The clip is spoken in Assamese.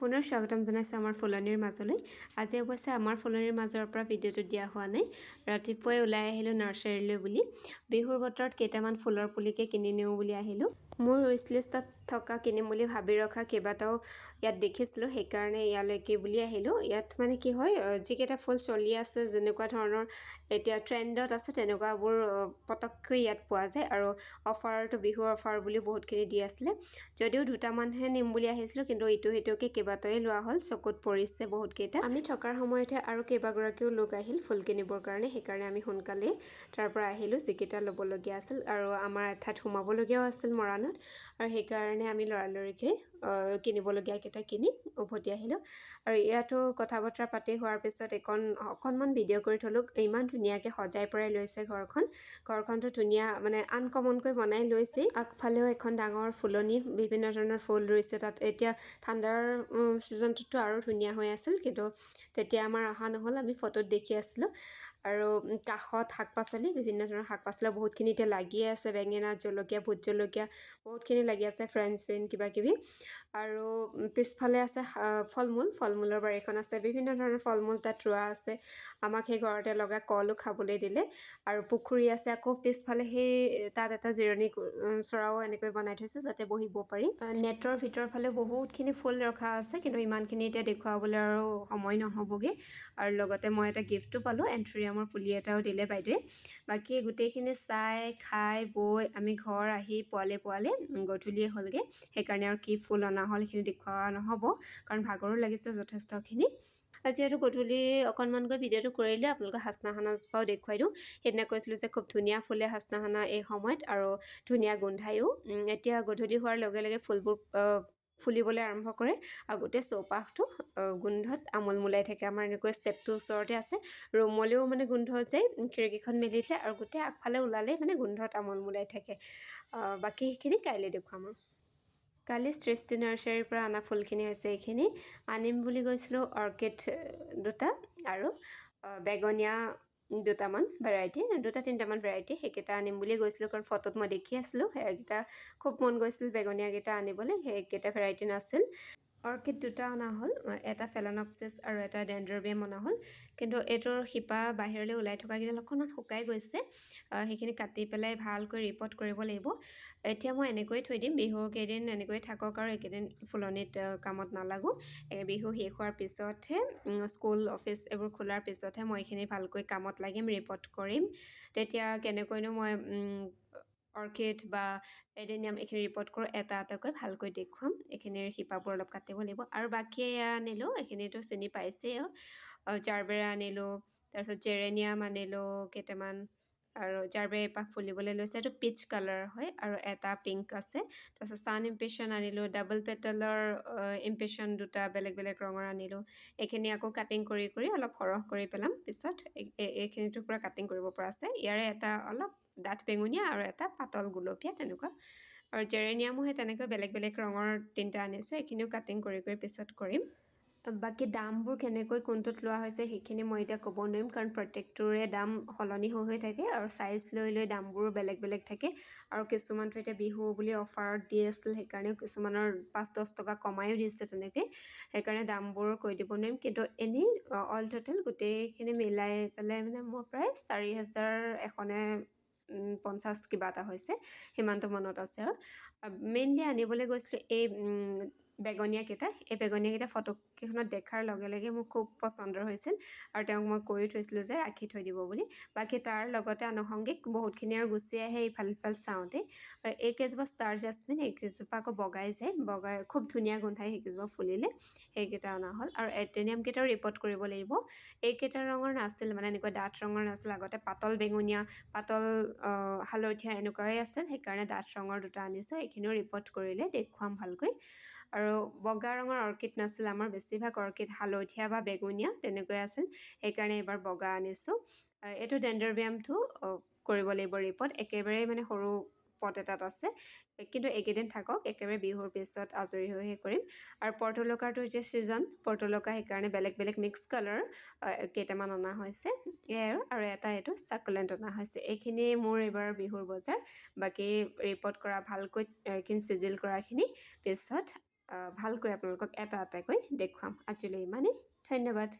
পুনৰ স্বাগতম জনাইছোঁ আমাৰ ফুলনিৰ মাজলৈ। আজি অৱশ্যে আমাৰ ফুলনিৰ মাজৰ পৰা ভিডিঅ'টো দিয়া হোৱা নাই। ৰাতিপুৱাই ওলাই আহিলোঁ নাৰ্চাৰীলৈ বুলি। বিহুৰ বতৰত কেইটামান ফুলৰ পুলিকে কিনি নিওঁ বুলি আহিলোঁ। মোৰ wishlistত থকা কিনিম বুলি ভাবি ৰখা কেইবাটাও ইয়াত দেখিছিলোঁ, সেইকাৰণে ইয়ালৈকে বুলি আহিলোঁ। ইয়াত মানে কি হয়, যিকেইটা ফুল চলি আছে, যেনেকুৱা ধৰণৰ এতিয়া ট্ৰেণ্ডত আছে তেনেকুৱাবোৰ পটককৈ ইয়াত পোৱা যায়। আৰু অফাৰটো বিহুৰ অফাৰ বুলি বহুতখিনি দি আছিলে। যদিও দুটামানহে নিম বুলি আহিছিলোঁ, কিন্তু ইটো সিটোকে কেইবাটাই লোৱা হ'ল, চকুত পৰিছে বহুতকেইটা। আমি থকাৰ সময়তে আৰু কেইবাগৰাকীও লোক আহিল ফুল কিনিবৰ কাৰণে, সেইকাৰণে আমি সোনকালেই তাৰ পৰা আহিলোঁ যিকেইটা ল'বলগীয়া আছিল। আৰু আমাৰ এঠাইত সোমাবলগীয়াও আছিল মৰাণত, আৰু সেইকাৰণে আমি লৰালৰিকৈ কিনিবলগীয়া কেইটা কিনি উভতি আহিলোঁ। আৰু ইয়াতো কথা বতৰা পাতি হোৱাৰ পিছত অকণমান ভিডিঅ' কৰি থলোঁ। ইমান ধুনীয়াকৈ সজাই পৰাই লৈছে ঘৰখনটো ধুনীয়া, মানে আনকমনকৈ বনাই লৈছে। আগফালেও এখন ডাঙৰ ফুলনি, বিভিন্ন ধৰণৰ ফুল ৰুইছে তাত। এতিয়া ঠাণ্ডাৰ ছিজনটোতো আৰু ধুনীয়া হৈ আছিল, কিন্তু তেতিয়া আমাৰ অহা নহ'ল, আমি ফটোত দেখি আছিলোঁ। আৰু কাষত শাক পাচলি, বিভিন্ন ধৰণৰ শাক পাচলি বহুতখিনি এতিয়া লাগিয়ে আছে। বেঙেনা, জলকীয়া, ভোট জলকীয়া বহুতখিনি লাগি আছে, ফ্ৰেঞ্চ বিন কিবা কিবি। আৰু পিছফালে আছে ফল মূলৰ বাৰীখন আছে, বিভিন্ন ধৰণৰ ফল মূল তাত ৰোৱা আছে। আমাক সেই ঘৰতে লগা কলো খাবলৈ দিলে। আৰু পুখুৰী আছে আকৌ পিছফালে, সেই তাত এটা জিৰণি চৰাও এনেকৈ বনাই থৈছে যাতে বহিব পাৰি। নেটৰ ভিতৰৰ ফালে বহুতখিনি ফুল ৰখা আছে, কিন্তু ইমানখিনি এতিয়া দেখুৱাবলৈ আৰু সময় নহ'বগৈ। আৰু লগতে মই এটা গিফ্টো পালোঁ, এন্থুৰিয়ামৰ পুলি এটাও দিলে বাইদেৱে। বাকী গোটেইখিনি চাই খাই বৈ আমি ঘৰ আহি পোৱালে গধূলিয়ে হ'লগৈ। সেইকাৰণে আৰু কি ফুল অনা হ'ল সেইখিনি দেখুওৱা নহ'ব, কাৰণ ভাগৰো লাগিছে যথেষ্টখিনি। যিহেতু গধূলি অকণমানকৈ ভিডিঅ'টো কৰিলোঁ, আপোনালোকক হাচনাহানাজোপাও দেখুৱাই দিওঁ। সেইদিনা কৈছিলোঁ যে খুব ধুনীয়া ফুলে হাচনাহানা এই সময়ত, আৰু ধুনীয়া গোন্ধায়ো। এতিয়া গধূলি হোৱাৰ লগে লগে ফুলবোৰ ফুলিবলৈ আৰম্ভ কৰে, আৰু গোটেই চৌপাশটো গোন্ধত আমোলমোলাই থাকে। আমাৰ এনেকৈ ষ্টেপটো ওচৰতে আছে, ৰুমলৈও মানে গোন্ধ যায় খিৰিকীখন মেলি দিলে, আৰু গোটেই আগফালে ওলালেই মানে গোন্ধত আমোলমোলাই থাকে। বাকী সেইখিনি কাইলৈ দেখুৱাম। কালি সৃষ্টি নাৰ্চাৰীৰ পৰা অনা ফুলখিনি হৈছে এইখিনি। আনিম বুলি গৈছিলোঁ অৰ্কিড দুটা আৰু বেগনীয়া দুটামান ভেৰাইটি, দুটা তিনিটামান ভেৰাইটি, সেইকেইটা আনিম বুলি গৈছিলোঁ, কাৰণ ফটোত মই দেখি আছিলোঁ। সেইকেইটা খুব মন গৈছিল বেগনীয়াকেইটা আনিবলৈ, সেইকেইটা ভেৰাইটি নাছিল। অৰ্কিড দুটা অনা হ'ল, এটা ফেলানপচিছ আৰু এটা ডেনড্ৰবিয়াম অনা হ'ল। কিন্তু এইটোৰ শিপা বাহিৰলৈ ওলাই থকাকেইডাল অকণমান শুকাই গৈছে, সেইখিনি কাটি পেলাই ভালকৈ ৰিপৰ্ট কৰিব লাগিব। এতিয়া মই এনেকৈ থৈ দিম, বিহুৰ কেইদিন এনেকৈ থাকক, আৰু এইকেইদিন ফুলনিত কামত নালাগো। বিহু শেষ হোৱাৰ পিছতহে, স্কুল অফিচ এইবোৰ খোলাৰ পিছতহে মই এইখিনি ভালকৈ কামত লাগিম, ৰিপৰ্ট কৰিম। তেতিয়া কেনেকৈনো মই অৰ্কিড বা এডেনিয়াম এইখিনি ৰিপৰ্ট কৰোঁ, এটা এটাকৈ ভালকৈ দেখুৱাম। এইখিনিৰ শিপাবোৰ অলপ কাটিব লাগিব। আৰু বাকী এয়া আনিলোঁ, এইখিনিতো চিনি পাইছেই। জাৰবেৰা আনিলোঁ, তাৰপিছত জেৰেনিয়াম আনিলোঁ কেইটামান, আৰু জাৰবেৰা এপাহ ফুলিবলৈ লৈছে, এইটো পিচ কালাৰ হয়, আৰু এটা পিংক আছে। তাৰপিছত ছান ইম্প্ৰেশ্যন আনিলোঁ, ডাবল পেটেলৰ ইম্প্ৰেশ্যন দুটা বেলেগ বেলেগ ৰঙৰ আনিলোঁ। এইখিনি আকৌ কাটিং কৰি অলপ সৰহ কৰি পেলাম পিছত। এইখিনিতো পূৰা কাটিং কৰিব পৰা আছে। ইয়াৰে এটা অলপ ডাঠ বেঙুনীয়া আৰু এটা পাতল গুলপীয়া তেনেকুৱা। আৰু জেৰেনিয়ামো সেই তেনেকৈ বেলেগ বেলেগ ৰঙৰ তিনিটা আনিছোঁ, এইখিনিও কাটিং কৰি পিছত কৰিম। বাকী দামবোৰ কেনেকৈ কোনটোত লোৱা হৈছে সেইখিনি মই এতিয়া ক'ব নোৱাৰিম, কাৰণ প্ৰত্যেকটোৰে দাম সলনি হৈ থাকে, আৰু চাইজ লৈ দামবোৰো বেলেগ বেলেগ থাকে। আৰু কিছুমানটো এতিয়া বিহু বুলি অফাৰত দি আছিল, সেইকাৰণেও কিছুমানৰ 5-10 টকা কমায়ো দিছে তেনেকৈ, সেইকাৰণে দামবোৰ কৈ দিব নোৱাৰিম। কিন্তু এনেই অল টোটেল গোটেইখিনি মিলাই পেলাই মানে মোৰ প্ৰায় 4,150 কিবা এটা হৈছে, সিমানটো মনত আছে। আৰু মেইনলি আনিবলৈ গৈছিলোঁ এই বেগনীয়াকেইটা। এই বেগনীয়াকেইটা ফটোকেইখনত দেখাৰ লগে লগে মোৰ খুব পচন্দৰ হৈছিল, আৰু তেওঁক মই কৈ থৈছিলোঁ যে ৰাখি থৈ দিব বুলি। বাকী তাৰ লগতে আনুষংগিক বহুতখিনি আৰু গুচি আহে ইফাল সিফাল চাওঁতে। আৰু এইকেইজোপা ষ্টাৰ জাস্মিন, এইকেইজোপা আকৌ বগাই খুব ধুনীয়া গোন্ধাই সেইকেইজোপা ফুলিলে, সেইকেইটা অনা হ'ল। আৰু এডেনিয়ামকেইটাও ৰিপৰ্ট কৰিব লাগিব। এইকেইটা ৰঙৰ নাছিল, মানে এনেকুৱা ডাঠ ৰঙৰ নাছিল, আগতে পাতল বেঙুনীয়া, পাতল হালধীয়া এনেকুৱাই আছিল, সেইকাৰণে ডাঠ ৰঙৰ দুটা আনিছোঁ। এইখিনিও ৰিপৰ্ট কৰিলে দেখুৱাম ভালকৈ। আৰু বগা ৰঙৰ অৰ্কিড নাছিল আমাৰ, বেছিভাগ অৰ্কিড হালধীয়া বা বেগুনীয়া তেনেকৈ আছিল, সেইকাৰণে এইবাৰ বগা আনিছোঁ। এইটো ডেনড্ৰবিয়ামটো কৰিব লাগিব ৰিপৰ্ট, একেবাৰে মানে সৰু পট এটাত আছে, কিন্তু এইকেইদিন থাকক, একেবাৰে বিহুৰ পিছত আজৰি হৈহে কৰিম। আৰু পৰ্তুলকাৰটো এতিয়া ছিজন পৰ্তুলকা, সেইকাৰণে বেলেগ বেলেগ মিক্স কালাৰ কেইটামান অনা হৈছে। এয়াই আৰু এটা এইটো চাকুলেণ্ট অনা হৈছে। এইখিনি মোৰ এইবাৰ বিহুৰ বজাৰ। বাকী ৰিপৰ্ট কৰা ভালকৈ এইখিনি চিজিল কৰাখিনি পিছত ভালকৈ আপোনালোকক এটা এটাকৈ দেখুৱাম। আজিলৈ ইমানেই, ধন্যবাদ।